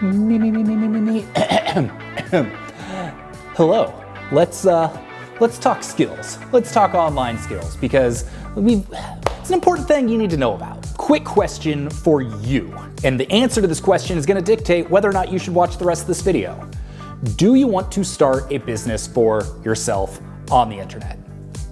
Me. Hello. Let's talk skills. Let's talk online skills because it's an important thing you need to know about. Quick question for you, and the answer to this question is going to dictate whether or not you should watch the rest of this video. Do you want to start a business for yourself on the internet?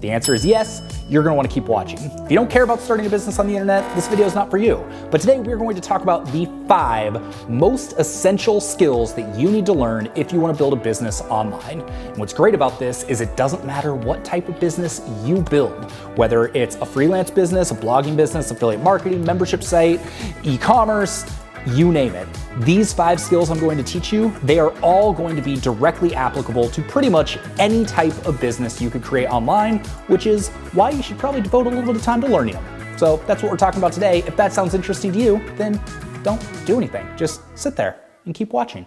The answer is yes. You're going to want to keep watching. If you don't care about starting a business on the internet, this video is not for you. But today we're going to talk about the 5 most essential skills that you need to learn if you want to build a business online. And what's great about this is it doesn't matter what type of business you build, whether it's a freelance business, a blogging business, affiliate marketing, membership site, e-commerce, you name it. These 5 skills I'm going to teach you, they are all going to be directly applicable to pretty much any type of business you could create online, which is why you should probably devote a little bit of time to learning them. So that's what we're talking about today. If that sounds interesting to you, then don't do anything. Just sit there and keep watching.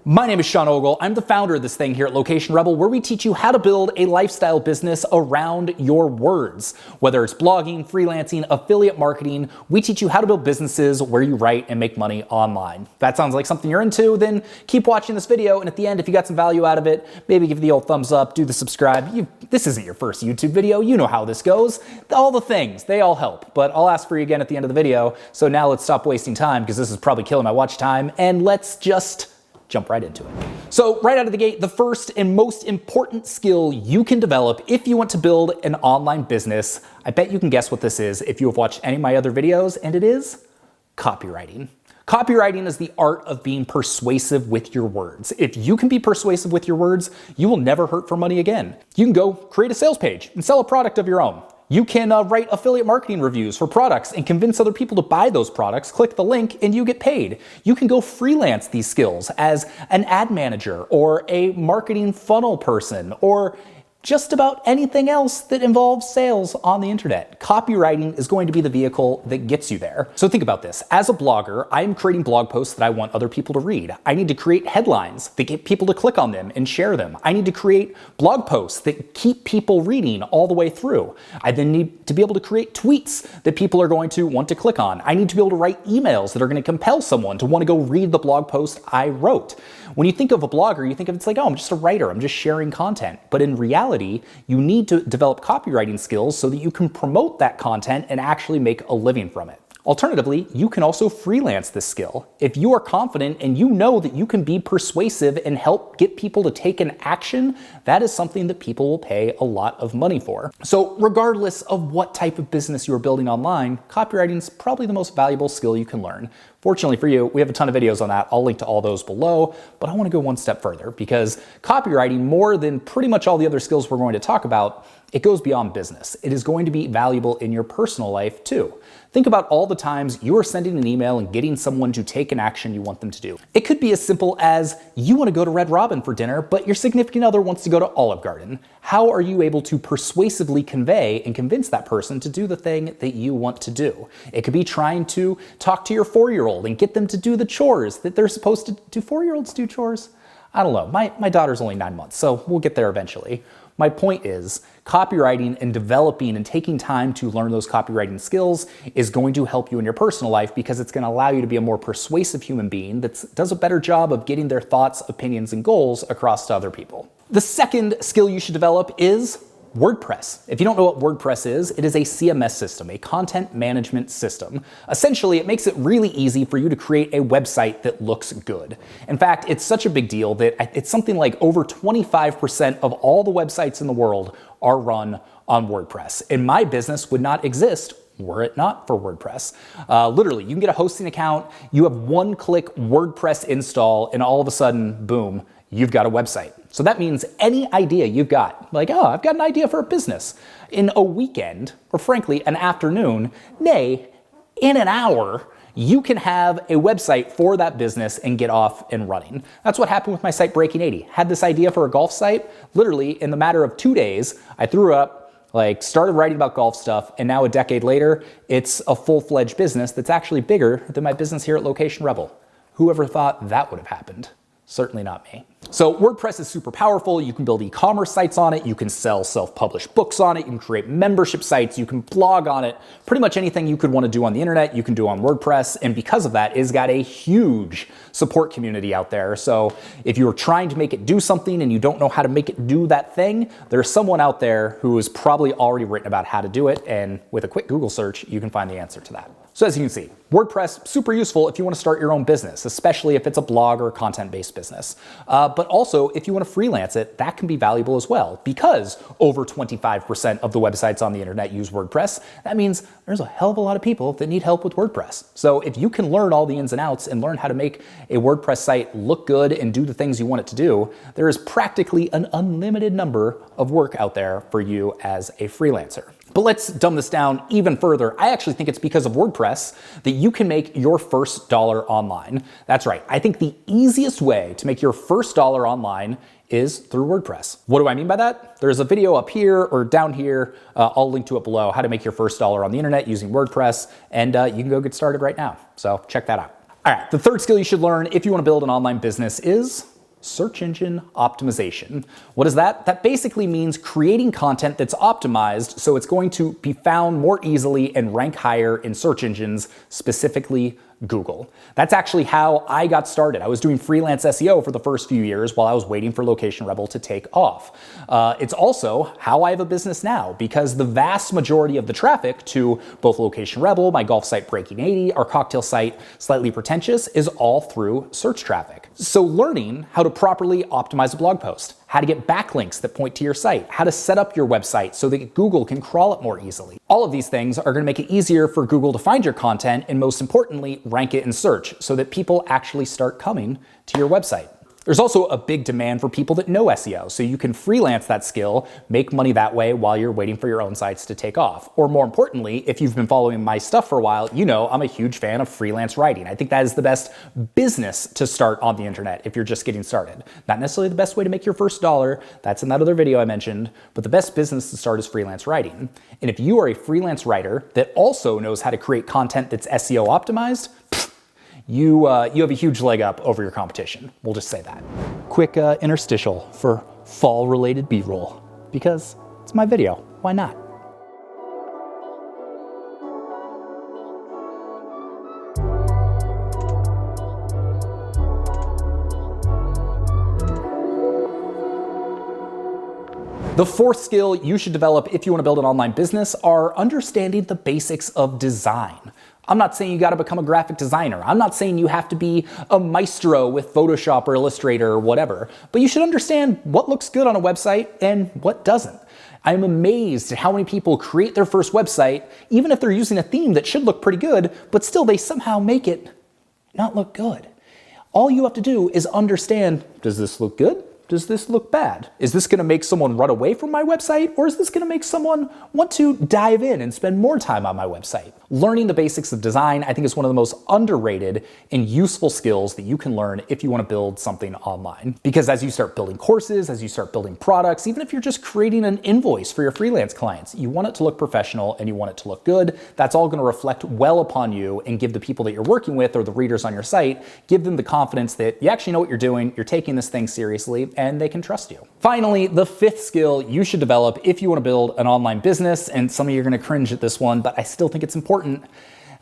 My name is Sean Ogle. I'm the founder of this thing here at Location Rebel, where we teach you how to build a lifestyle business around your words. Whether it's blogging, freelancing, affiliate marketing, we teach you how to build businesses where you write and make money online. If that sounds like something you're into, then keep watching this video. And at the end, if you got some value out of it, maybe give the old thumbs up, do the subscribe. This isn't your first YouTube video. You know how this goes. All the things, they all help. But I'll ask for you again at the end of the video. So now let's stop wasting time because this is probably killing my watch time. And let's just jump right into it. So right out of the gate, the first and most important skill you can develop if you want to build an online business, I bet you can guess what this is if you have watched any of my other videos, and it is copywriting. Copywriting is the art of being persuasive with your words. If you can be persuasive with your words, you will never hurt for money again. You can go create a sales page and sell a product of your own. You can write affiliate marketing reviews for products and convince other people to buy those products, click the link, and you get paid. You can go freelance these skills as an ad manager or a marketing funnel person or just about anything else that involves sales on the internet. Copywriting is going to be the vehicle that gets you there. So think about this. As a blogger, I'm creating blog posts that I want other people to read. I need to create headlines that get people to click on them and share them. I need to create blog posts that keep people reading all the way through. I then need to be able to create tweets that people are going to want to click on. I need to be able to write emails that are going to compel someone to want to go read the blog post I wrote. When you think of a blogger, you think of it's like, oh, I'm just a writer, I'm just sharing content. But in reality, you need to develop copywriting skills so that you can promote that content and actually make a living from it. Alternatively, you can also freelance this skill. If you are confident and you know that you can be persuasive and help get people to take an action, that is something that people will pay a lot of money for. So regardless of what type of business you are building online, copywriting is probably the most valuable skill you can learn. Fortunately for you, we have a ton of videos on that. I'll link to all those below, but I want to go one step further because copywriting, more than pretty much all the other skills we're going to talk about, it goes beyond business. It is going to be valuable in your personal life too. Think about all the times you are sending an email and getting someone to take an action you want them to do. It could be as simple as you want to go to Red Robin for dinner, but your significant other wants to go to Olive Garden. How are you able to persuasively convey and convince that person to do the thing that you want to do? It could be trying to talk to your 4-year-old and get them to do the chores that they're supposed to do. Do 4-year-olds do chores? I don't know. My daughter's only 9 months, so we'll get there eventually. My point is, copywriting and developing and taking time to learn those copywriting skills is going to help you in your personal life because it's going to allow you to be a more persuasive human being that does a better job of getting their thoughts, opinions, and goals across to other people. The second skill you should develop is WordPress. If you don't know what WordPress is, it is a CMS system, a content management system. Essentially, it makes it really easy for you to create a website that looks good. In fact, it's such a big deal that it's something like over 25% of all the websites in the world are run on WordPress. And my business would not exist were it not for WordPress. Literally, you can get a hosting account, you have one-click WordPress install, and all of a sudden, boom, you've got a website. So that means any idea you've got, like, oh, I've got an idea for a business, in a weekend, or frankly, an afternoon, nay, in an hour, you can have a website for that business and get off and running. That's what happened with my site Breaking 80. Had this idea for a golf site, literally in the matter of 2 days, I threw it up, started writing about golf stuff, and now a decade later, it's a full-fledged business that's actually bigger than my business here at Location Rebel. Whoever thought that would have happened? Certainly not me. So WordPress is super powerful. You can build e-commerce sites on it. You can sell self-published books on it. You can create membership sites. You can blog on it. Pretty much anything you could want to do on the internet, you can do on WordPress. And because of that, it's got a huge support community out there. So if you're trying to make it do something and you don't know how to make it do that thing, there's someone out there who has probably already written about how to do it. And with a quick Google search, you can find the answer to that. So as you can see, WordPress, super useful if you want to start your own business, especially if it's a blog or a content-based business. But also, if you want to freelance it, that can be valuable as well, because over 25% of the websites on the internet use WordPress. That means there's a hell of a lot of people that need help with WordPress. So if you can learn all the ins and outs and learn how to make a WordPress site look good and do the things you want it to do, there is practically an unlimited number of work out there for you as a freelancer. But let's dumb this down even further. I actually think it's because of WordPress that you can make your first dollar online. That's right. I think the easiest way to make your first dollar online is through WordPress. What do I mean by that? There's a video up here or down here. I'll link to it below, how to make your first dollar on the internet using WordPress. And you can go get started right now. So check that out. All right. The third skill you should learn if you want to build an online business is search engine optimization. What is that? That basically means creating content that's optimized so it's going to be found more easily and rank higher in search engines, specifically Google. That's actually how I got started. I was doing freelance SEO for the first few years while I was waiting for Location Rebel to take off. It's also how I have a business now, because the vast majority of the traffic to both Location Rebel, my golf site Breaking 80, our cocktail site Slightly Pretentious is all through search traffic. So learning how to properly optimize a blog post, how to get backlinks that point to your site, how to set up your website so that Google can crawl it more easily. All of these things are going to make it easier for Google to find your content and, most importantly, rank it in search so that people actually start coming to your website. There's also a big demand for people that know SEO, so you can freelance that skill, make money that way while you're waiting for your own sites to take off. Or more importantly, if you've been following my stuff for a while, you know I'm a huge fan of freelance writing. I think that is the best business to start on the internet if you're just getting started. Not necessarily the best way to make your first dollar, that's in that other video I mentioned, but the best business to start is freelance writing. And if you are a freelance writer that also knows how to create content that's SEO optimized, you have a huge leg up over your competition. We'll just say that. Quick interstitial for fall-related B-roll, because it's my video. Why not? The fourth skill you should develop if you want to build an online business are understanding the basics of design. I'm not saying you got to become a graphic designer. I'm not saying you have to be a maestro with Photoshop or Illustrator or whatever, but you should understand what looks good on a website and what doesn't. I'm amazed at how many people create their first website, even if they're using a theme that should look pretty good, but still they somehow make it not look good. All you have to do is understand, does this look good? Does this look bad? Is this going to make someone run away from my website, or is this going to make someone want to dive in and spend more time on my website? Learning the basics of design, I think, is one of the most underrated and useful skills that you can learn if you want to build something online. Because as you start building courses, as you start building products, even if you're just creating an invoice for your freelance clients, you want it to look professional and you want it to look good. That's all going to reflect well upon you and give the people that you're working with or the readers on your site, give them the confidence that you actually know what you're doing, you're taking this thing seriously, and they can trust you. Finally, the fifth skill you should develop if you want to build an online business, and some of you are going to cringe at this one, but I still think it's important.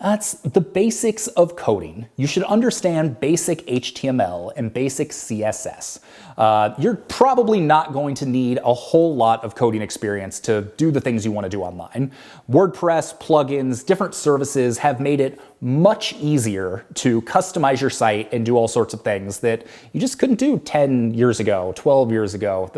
That's the basics of coding. You should understand basic HTML and basic CSS. You're probably not going to need a whole lot of coding experience to do the things you want to do online. WordPress, plugins, different services have made it much easier to customize your site and do all sorts of things that you just couldn't do 10 years ago, 12 years ago,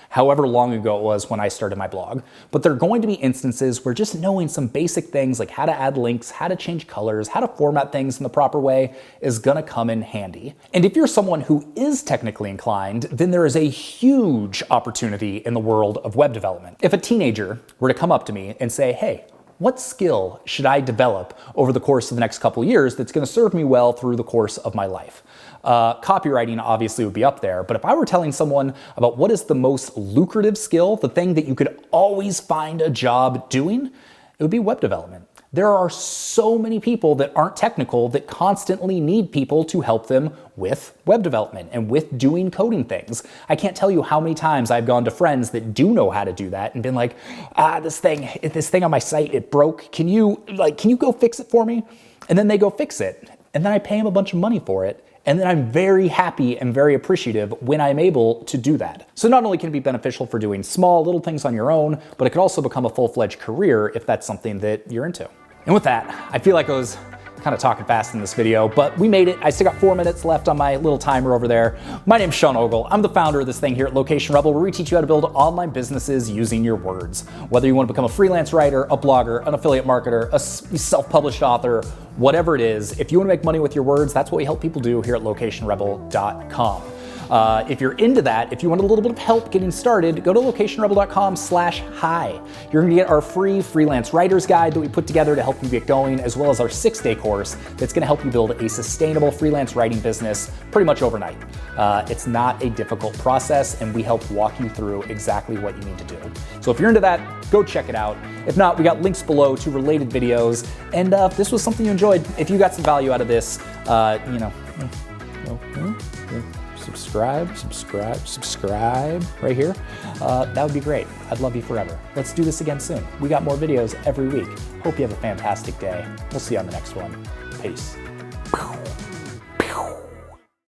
however long ago it was when I started my blog. But there are going to be instances where just knowing some basic things like how to add links, how to change colors, how to format things in the proper way is gonna come in handy. And if you're someone who is technically inclined, then there is a huge opportunity in the world of web development. If a teenager were to come up to me and say, hey, what skill should I develop over the course of the next couple of years that's going to serve me well through the course of my life? Copywriting obviously would be up there, but if I were telling someone about what is the most lucrative skill, the thing that you could always find a job doing, it would be web development. There are so many people that aren't technical that constantly need people to help them with web development and with doing coding things. I can't tell you how many times I've gone to friends that do know how to do that and been like, this thing on my site, it broke. Can you go fix it for me? And then they go fix it. And then I pay them a bunch of money for it. And then I'm very happy and very appreciative when I'm able to do that. So not only can it be beneficial for doing small little things on your own, but it could also become a full-fledged career if that's something that you're into. And with that, I feel like I was kind of talking fast in this video, but we made it. I still got 4 minutes left on my little timer over there. My name's Sean Ogle. I'm the founder of this thing here at Location Rebel, where we teach you how to build online businesses using your words. Whether you want to become a freelance writer, a blogger, an affiliate marketer, a self-published author, whatever it is, if you want to make money with your words, that's what we help people do here at locationrebel.com. If you're into that, if you want a little bit of help getting started, go to locationrebel.com/hi. You're going to get our free freelance writer's guide that we put together to help you get going, as well as our 6-day course that's going to help you build a sustainable freelance writing business pretty much overnight. It's not a difficult process, and we help walk you through exactly what you need to do. So if you're into that, go check it out. If not, we got links below to related videos. And if this was something you enjoyed, if you got some value out of this, subscribe right here. That would be great. I'd love you forever. Let's do this again soon. We got more videos every week. Hope you have a fantastic day. We'll see you on the next one. Peace.